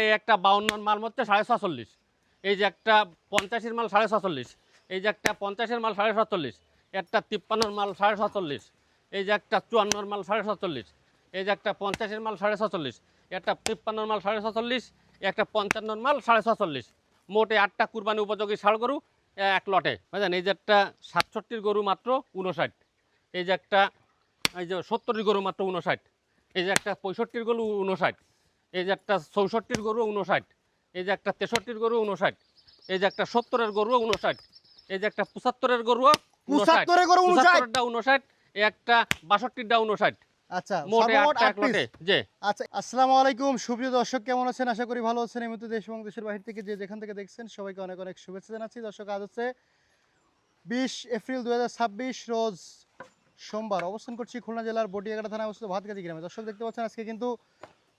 এই একটা 52 মাল হচ্ছে 46.5, এই যে একটা 85 মাল 46.5, এই যে একটা 50 মাল 47.5, একটা 53 মাল 47.5, এই যে একটা 54 মাল 47.5, এই যে একটা 50 মাল 47.5, একটা 53 মাল 47.5, একটা 55 মাল 47.5, মোটে 8টা কুরবানি উপযোগী ষাঁড় গরু এক লটে, বুঝলেন। এই যে একটা 67 গরু মাত্র 59, এই যে একটা এই যে 70 গরু মাত্র 59, এই যে একটা 65 গরু 59, এই যে একটা 64 গরু 59, এই যে একটা 63 গরু 59, এই যে একটা 70 গরু 59, এই যে একটা 75 গরু 75 গরু 59, 75টা 59, এই একটা 62টা 59। আচ্ছা মোটে সর্বমোট 8টা 8 এক পিস। লটে। জি আচ্ছা, আসসালামু আলাইকুম সুপ্রিয় দর্শক, কেমন আছেন? আশা করি ভালো আছেন। এই মুহূর্তে দেশ এবং দেশের বাইরে থেকে যে যেখান থেকে দেখছেন সবাইকে অনেক অনেক শুভেচ্ছা জানাচ্ছি। দর্শক, আজ হচ্ছে 20 এপ্রিল 2026 রোজ সোমবার। অবস্থান করছি খুলনা জেলার বটিয়াঘাটা থানায় অবস্থিত ভাতগাজী গ্রামে। দর্শক, দেখতে পাচ্ছেন আজকে কিন্তু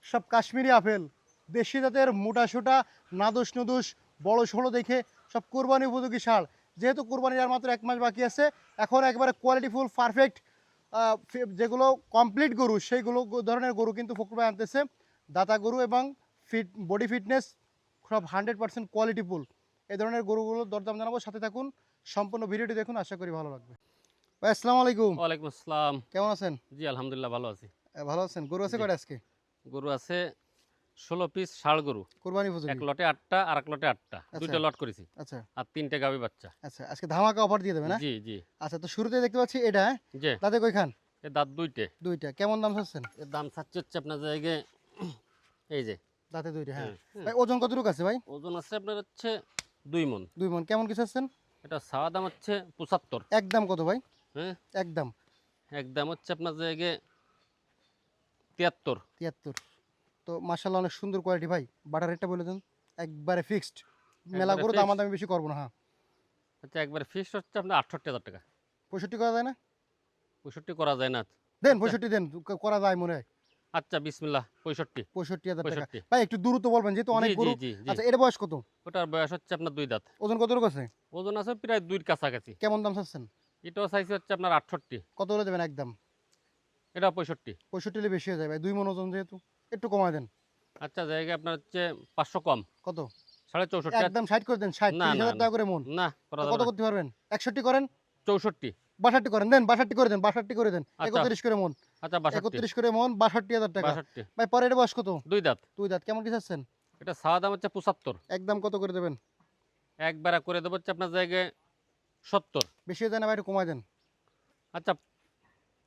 সব কাশ্মীরি আপেল, দেশি জাতের মোটা সোটা, নাদুস নুদুস, বড় ষোলো দেখে সব কোরবানি উপযোগী ষাঁড়। যেহেতু কোরবানির আর মাত্র 1 মাস বাকি আছে, এখন একবারে কোয়ালিটিফুল পারফেক্ট যেগুলো কমপ্লিট গরু, সেইগুলো ধরনের গরু কিন্তু ফখরুল ভাই আনতেছে। দাতা গরু এবং বডি ফিটনেস সব 100% কোয়ালিটিফুল। এই ধরনের গরুগুলোর দরদাম জানাবো, সাথে থাকুন, সম্পূর্ণ ভিডিওটি দেখুন, আশা করি ভালো লাগবে। ভাই আসসালামু আলাইকুম, ওয়ালাইকুম আসসালাম। কেমন আছেন? জি আলহামদুলিল্লাহ ভালো আছি। ভালো আছেন? গরু আছে জি কয়টা আজকে? গরু আছে 16 পিস ষাঁড় গরু, কোরবানি এক উপযোগী? লটে 8টা আর এক লটে 8টা, আচ্ছা দুইটা লট করেছি, আচ্ছা আর 3টে গাভী বাচ্চা। আচ্ছা, আজকে ধামাকা অফার দিয়ে দেবে না? জি জি আচ্ছা, তো শুরুতে দেখতে পাচ্ছি এটা, হ্যাঁ? জি তাতে কয়খান? এর দাঁত দুইটে। দুইটা। কেমন দাম চাচ্ছেন? এর দাম চাচ্ছে হচ্ছে আপনার জায়গায় এই যে দাঁতে দুইটা, হ্যাঁ। হ্যাঁ, ভাই ওজন কতটুকু আছে ভাই? ওজন আছে আপনার হচ্ছে 2 মণ। 2 মণ। কেমন কি চাচ্ছেন? এটা চাওয়া দাম হচ্ছে 75। একদম কত ভাই? হ্যাঁ, একদম একদম হচ্ছে আপনার জায়গায় 73। 73। তো মাশাআল্লাহ, অনেক সুন্দর কোয়ালিটি ভাই। বাটার রেটটা বলে দেন। একবারে ফিক্সড। মেলা একবারে করে ফিক্স দামাদামি বেশি করবো না, হ্যাঁ। হচ্ছে, একবারে ফিক্স হচ্ছে আপনার 68,000 টাকা। 65 করা যায় না? 65 করা যায় না। দেন আচ্ছা 65 দেন, করা যায় মনে হয়। আচ্ছা বিসমিল্লাহ 65। 65,000 টাকা। 65 ভাই একটু দ্রুত বলবেন, যেহেতু জি অনেক জি গরু। জি জি আচ্ছা, এর বয়স কত? ওটার বয়স হচ্ছে আপনার 2 দাঁত। ওজন কতটুকু আছে? ওজন আছে প্রায় 2-র কাছাকাছি। কেমন দাম চাচ্ছেন? এটাও সাইজ হচ্ছে আপনার 68, কত হলে দেবেন একদম? এটা 65। 65 হলে বেশি হয়ে যায় ভাই, 2 মণ ওজন যেহেতু, একটু কমায় দেন। আচ্ছা জায়গায় আপনার হচ্ছে 500 কম, কত? 64.5। একদম 60 করে দেন। 60, না না 30,000 না টাকা করে মন। না করা তো যাবে কত না। করতে পারবেন? 61 করেন। 64। 62 করেন, দেন 62 করে দেন, 62 করে দেন। আচ্ছা 31 করে মন। আচ্ছা 62। 31 করে মন, 62,000 টাকা। 62 ভাই পরে এটা বয়স কত? 2 দাঁত। 2 দাঁত। কেমন কি চাচ্ছেন? এটা চাওয়া দাম হচ্ছে 75। একদম কত করে দেবেন? একবারে করে দেবো হচ্ছে আপনার জায়গায় 70। বেশি হয়ে যায় না ভাই, একটু কমায় দেন। আচ্ছা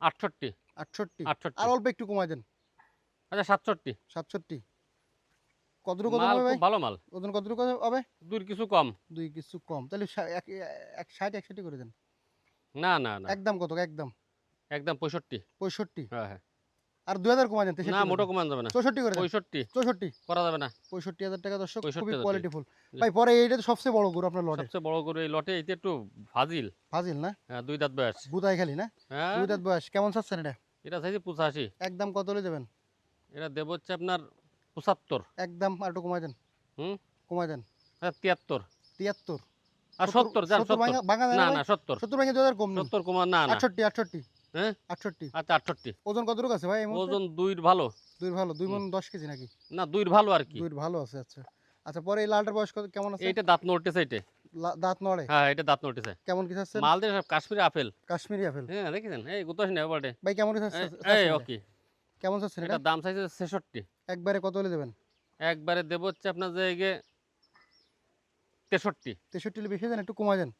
68। 68। 68। আর অল্প একটু কমায় দেন। আচ্ছা 67। 67। কতটুকু ওজন মাল হবে ভাই? খুব ভালো মাল, ওজন কতটুকু হবে? 2-র কিছু কম। 2 কিছু কম। তাহলে 60 61 করে দেন। না না না একদম কত? একদম একদম 65। 65। হ্যাঁ হ্যাঁ। আর 2000 কমায় দেন, না 63 করে মোটো দেন। কমান যাবে না। 64 করে দেন। 65 64। করা যাবে না। 65,000 টাকা। দর্শক, খুবই 65,000 টাকা। কোয়ালিটিফুল। ভাই পরে এইটা তো সবচেয়ে বড় গরু আপনার লটের। সবচেয়ে বড় গরু এই লটে, এইটা একটু ফাজিল। ফাজিল না? হ্যাঁ 2 দাঁত বয়স। বুদাই খালি না? হ্যাঁ 2 দাঁত বয়স। কেমন চাচ্ছেন এটা? এটা চাইছি 85। একদম কত হলে দেবেন? এটা দেবো হচ্ছে আপনার 75। একদম আর একটু কমায় দেন। হুম কমায় দেন। আচ্ছা 73 73। আর 70 যান 70 70। ভাঙা যায় না না ভাই? না 70। 70 ভাঙে 2000 কম নেন। 70 কমা না না। 68 68। হ্যাঁ 68। আচ্ছা 68। ওজন কতটুকু আছে ভাই এই মুহূর্তে? ওজন 2-র ভালো। 2 ভালো। 2 মণ 10 কেজি নাকি? না 2-র ভালো আর কি। 2 ভালো আছে। আচ্ছা আচ্ছা, পরে এই লালটার বয়স কেমন আছে? এইটা দাঁত নড়তেছে এইটা। দাঁত নড়ে? হ্যাঁ এটা দাঁত নড়তেছে। কেমন কি চাচ্ছেন? মাল দিয়ে সব কাশ্মীরি আপেল। কাশ্মীরি আপেল। হ্যাঁ দেখেছেন এই গুতাস নেই বলটে। ভাই কেমন কি এই চাচ্ছেন এটা? ওকে। কেমন চাচ্ছেন এটা? এটা দাম চাইছে 66। একবারে কত হলে দেবেন? একবারে দেবো হচ্ছে আপনার জায়গায় 63। 63 হলে বেশি দেন, একটু কমায় দেন।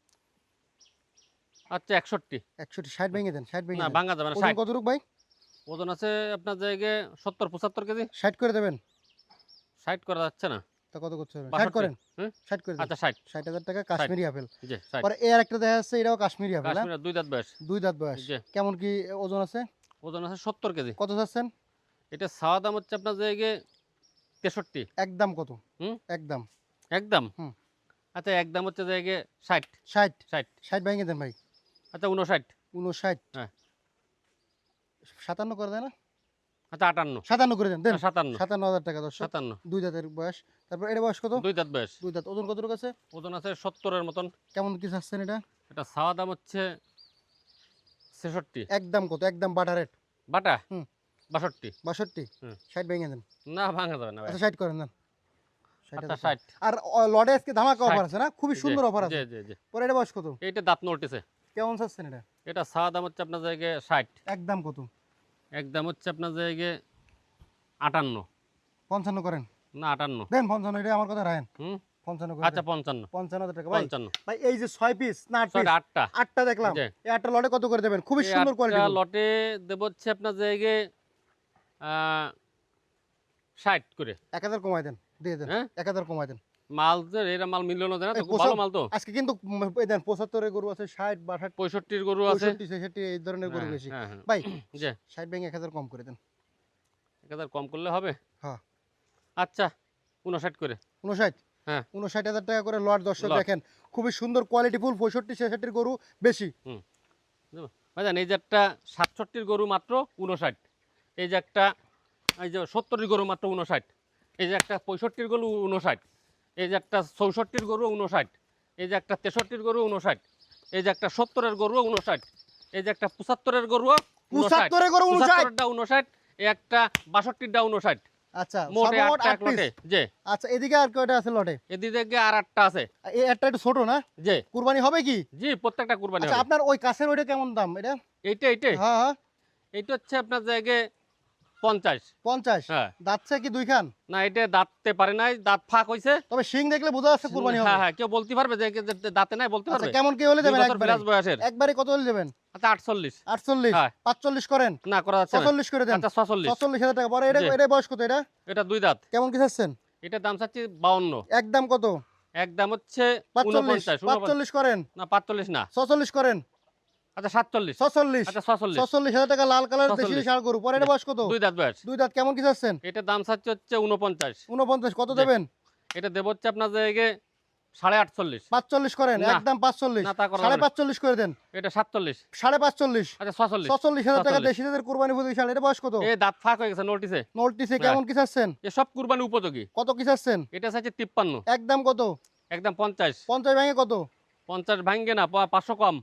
আচ্ছা 61। 61। 60 ভেঙে দেন, 60 ভেঙে না দেন। ভাঙা যাবে না। ওজন 60। কতটুকু ভাই? ওজন আছে আপনার জায়গায় 70-75 কেজি। 60 করে দেবেন। 60 করা যাচ্ছে না। তা কত করতে হবে? 60 62। করেন। হুম 60 করে দেন। আচ্ছা 60। 60,000 টাকা 60 কাশ্মীরি আপেল। জি 60। পরে এর একটা দেখা যাচ্ছে, এটাও কাশ্মীরি আপেল, হ্যাঁ? কাশ্মীরের 2 দাঁত বয়স। 2 দাঁত বয়স। জি কেমন কি ওজন আছে? ওজন আছে 70 কেজি। কত চাচ্ছেন? এটা চাওয়া দাম হচ্ছে আপনার জায়গায় 63। একদম কত? হুম একদম। একদম। হুম। আচ্ছা একদম হচ্ছে জায়গায় 60। 60। 60। 60 ভেঙে দেন ভাই। আচ্ছা 59। 59। হ্যাঁ 57 করে দেয় না? আচ্ছা 58। 57 করে দেন। দেন 57। 57,000 টাকা। দর্শক, 57 2 দাঁতের বয়স। তারপর এটা বয়স কত? 2 দাঁত বয়স। 2 দাঁত। ওজন কতটুকু আছে? ওজন আছে 70-এর মতন। কেমন কি চাচ্ছেন এটা? এটা চাওয়া দাম হচ্ছে 66। একদম কত? একদম বাটা রেট। বাটা হুম। 62। 62। হুম 60 ভেঙে দেন। না ভাঙা যাবে না ভাই। আচ্ছা 60 করেন দেন। আচ্ছা 60 আর লটে আজকে ধামাকা 60 অফার আছে না, খুবই জি, সুন্দর অফার জি আছে। জি জি পরে এটা বয়স কত, এইটা দাঁত নড়তেছে। কেমন চাচ্ছেন এটা? এটা সাদা দাম হচ্ছে আপনার জায়গায় 60, একদম কত? একদম হচ্ছে আপনার জায়গায় 58, 55 করেন, না 58, দেন 55, এটা আমার কথা রাখেন, হুম 55 করে আচ্ছা দেন। 55, 55,000 টাকা ভাই। 55, ভাই এই যে 6 পিস না 8 পিস, সরি 8টা, 8টা দেখলাম, জি। এই 8টা লটে কত করে দেবেন? খুবই এই সুন্দর 8টা কোয়ালিটি। লটে দেব হচ্ছে আপনার জায়গায় 60 করে। 1000 কমাই দেন, দিয়ে দেন, হ্যাঁ 1000 কমাই দেন। মাল যে এরা মাল মিললো না এই তো, খুব ভালো মাল তো। আজকে কিন্তু এই দেন 75 এর গরু আছে, 60 62 65 গরু আছে, 65 66 এই ধরনের গরু হ্যাঁ বেশি। হ্যাঁ হ্যাঁ ভাই জি 60 ভেঙে 1000 কম করে দেন। 1000 কম করলে হবে। হ্যাঁ আচ্ছা 59 করে। 59, হ্যাঁ 59,000 টাকা করে লট। দর্শক লট। দেখেন খুবই সুন্দর কোয়ালিটি ফুল, 65 66 গরু বেশি। ভাইজান এই যে একটা 67 গরু মাত্র 59, এই যে একটা এই যে 70 গরু মাত্র 59, এই যে একটা 65 গরু 59, এই যে একটা 64 গরু 59, এই যে একটা 63 গরু 59, এই যে একটা 70 গরু 59, এই যে একটা 75 গরু 75 এর গরু 59। 59, এই একটা 62 59, আচ্ছা মোটে সর্বমোট 8টা 8 এক পিস। লটে। জি আচ্ছা এদিকে আর কয়টা আছে লটে? এদিকে আর 8টা আছে। এই একটা একটু ছোট না, জি কুরবানি হবে কি? জি প্রত্যেকটা কুরবানি আচ্ছা হবে। আপনার ওই কাছের ওইটা কেমন দাম এটা? এইটা হ্যাঁ হ্যাঁ এইটা হচ্ছে আপনার জায়গায় 50। 50। হ্যাঁ দাঁতছে কি দুই খান? না এটা দাঁততে পারে নাই, দাঁত ফাঁক হইছে। তবে শিং দেখলে বোঝা যাচ্ছে কুরবানি হবে। হ্যাঁ হ্যাঁ কেউ বলতে পারবে যে দাঁতে নাই, বলতে আচ্ছা পারবে। কেমন কি হলে 2 দেবেন? বছর একবারে প্লাস বয়সের। একবারে কত হলে দেবেন? আচ্ছা 48। 48, হ্যাঁ 45 করেন, না করা যাচ্ছে না। 46 করে দেন। আচ্ছা 46। 46,000 টাকা। পরে এটা জি। এটা বয়স কত এটা? এটা 2 দাঁত। কেমন কি চাচ্ছেন? এটার দাম চাচ্ছি 52, একদম কত? একদম হচ্ছে 45, 49। 45 করেন, না 45 না, 46 করেন, আচ্ছা 47। 46, আচ্ছা 46। 46,000 টাকা লাল কালার দেশি 46 ষাঁড় গরু। পরে এটা বয়স কত? 2 দাঁত বয়স। দুই দাঁত। কেমন কি চাচ্ছেন? এটার দাম চাচ্ছি হচ্ছে 49। 49 কত জি। দেবেন? এটা দেব হচ্ছে আপনার জায়গায় 48.5। 45 করেন, না। একদম 45, না, তা করা যাবে না। 45 করে দেন, এটা 47। 45, আচ্ছা 46। 46,000 টাকা 46 দেশিদের কুরবানি উপযোগী ষাঁড়। এটা বয়স কত? এই দাঁত ফাঁক হয়ে গেছে নোটিসে। নোটিসে কেমন কি চাচ্ছেন? এ সব কুরবানি উপযোগী। কত কি চাচ্ছেন? এটা চাইছে 53, একদম কত? একদম 50। 50 ভেঙে কত? 50 ভাঙ্গে না, 500 কম,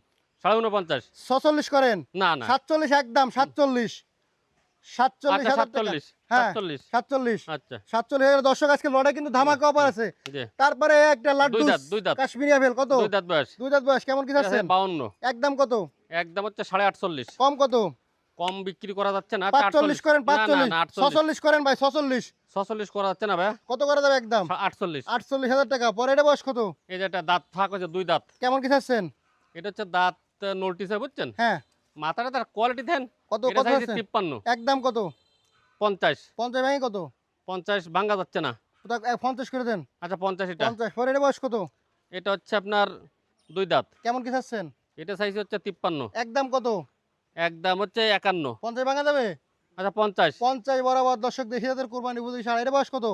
49.5। 46 করেন, না না 47 একদম, 47, আচ্ছা 47,000 টাকা। 47। হ্যাঁ 47 47, আচ্ছা 47,000। দর্শক আজকে লড়াই কিন্তু ধামাকা অফার আছে। জি তারপরে একটা লাড্ডু দুই দাঁত কাশ্মীরি আপেল কত? 2 দাঁত বয়স। দুই দাঁত বয়স। কেমন কি এটা চাচ্ছেন? 52, একদম কত? একদম হচ্ছে 48.5। কম কত? কম বিক্রি করা যাচ্ছে না। 45 করেন, না না 45, না 48। 46 করেন ভাই, 46 46 করা যাচ্ছে না ভাই। কত করে দেবে? একদম 48। 48,000 টাকা। পরে এটা বয়স কত? এই যে একটা দাঁত ফাঁক হয়েছে 2 দাঁত। কেমন কি চাচ্ছেন? এটা হচ্ছে দাঁত নোটিসে, বুঝছেন। হ্যাঁ মাথাটা তার কোয়ালিটি দেন। কত এটা কত চাইছে আছে? 53। একদম কত? 50 50 ভেঙে কত? 50 ভাঙ্গা যাচ্ছে না। ওটা 50 করে দেন। আচ্ছা 50 এটা। 50। পরে এটা বয়স কত? এটা হচ্ছে আপনার 2 দাঁত। কেমন কি চাচ্ছেন? এটা সাইজ হচ্ছে 53, একদম কত? একদম হচ্ছে 51। 50 ভাঙা যাবে? আচ্ছা 50। 50 বরাবর। দর্শক দেশি জাতের কুরবানি উপযোগী ষাঁড়। এটা বয়স কত?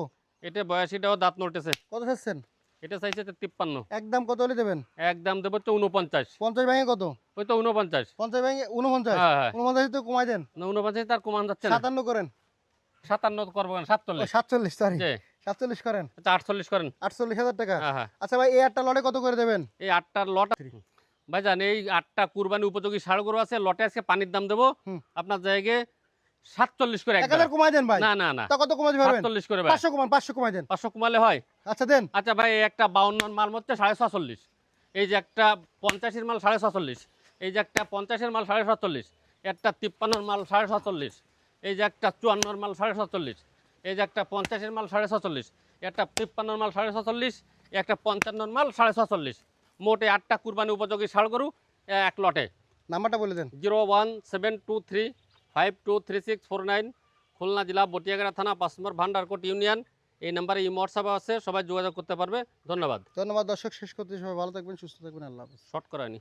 এটা বয়সীটাও দাঁত নড়তেছে। কত চাচ্ছেন? এটা সাইজ হচ্ছে 53, একদম কত হলে দেবেন? একদম দেবো হচ্ছে 49। 50 ভেঙে কত? ওই তো 49। 50 ভেঙে 49, হ্যাঁ হ্যাঁ 49 তো কমাই দেন। না 49 তার কমান যাচ্ছে না। 57 করেন। 57 করবো কেন, ও 47। 47, সরি জি 47 করেন। আচ্ছা 48 করেন। 48,000 টাকা। হ্যাঁ হ্যাঁ আচ্ছা ভাই এই একটা লটে কত করে দেবেন? এই 8টার লট। ভাইজান এই 8টা কুরবানি উপযোগী ষাঁড় গরু আছে। লটে আজকে পানির দাম দেবো হুম। আপনার জায়গায় 47 করে। 1000 কমাই দেন ভাই। না না না তা কত কমাতে পারবেন? 47 করে ভাই। 500 কমান, 500 কমাই দেন। 500 কমালে হয়। আচ্ছা দেন। আচ্ছা ভাই এই একটা 52 মাল হচ্ছে 46.5, এই যে একটা 85 মাল 46.5, এই যে একটা 50 মাল 47.5, একটা 53 মাল 47.5, এই যে একটা 54 মাল 47.5, এই যে একটা 50 মাল 47.5, একটা 53 মাল 47.5, একটা 55 মাল 47.5। মোটে 8টা কুরবানি উপযোগী ষাঁড় গরু এক লটে। নাম্বারটা বলে দেন। 01723523649, খুলনা জেলা বটিয়াগড়া থানা 5 নম্বর ভান্ডারকোট ইউনিয়ন। এই নাম্বারে হোয়াটসঅ্যাপ আছে, সবাই যোগাযোগ করতে পারবে। ধন্যবাদ। ধন্যবাদ দর্শক, শেষ করতে সবাই ভালো থাকবেন, সুস্থ থাকবেন, আল্লাহ হাফেজ। শর্ট করায়নি।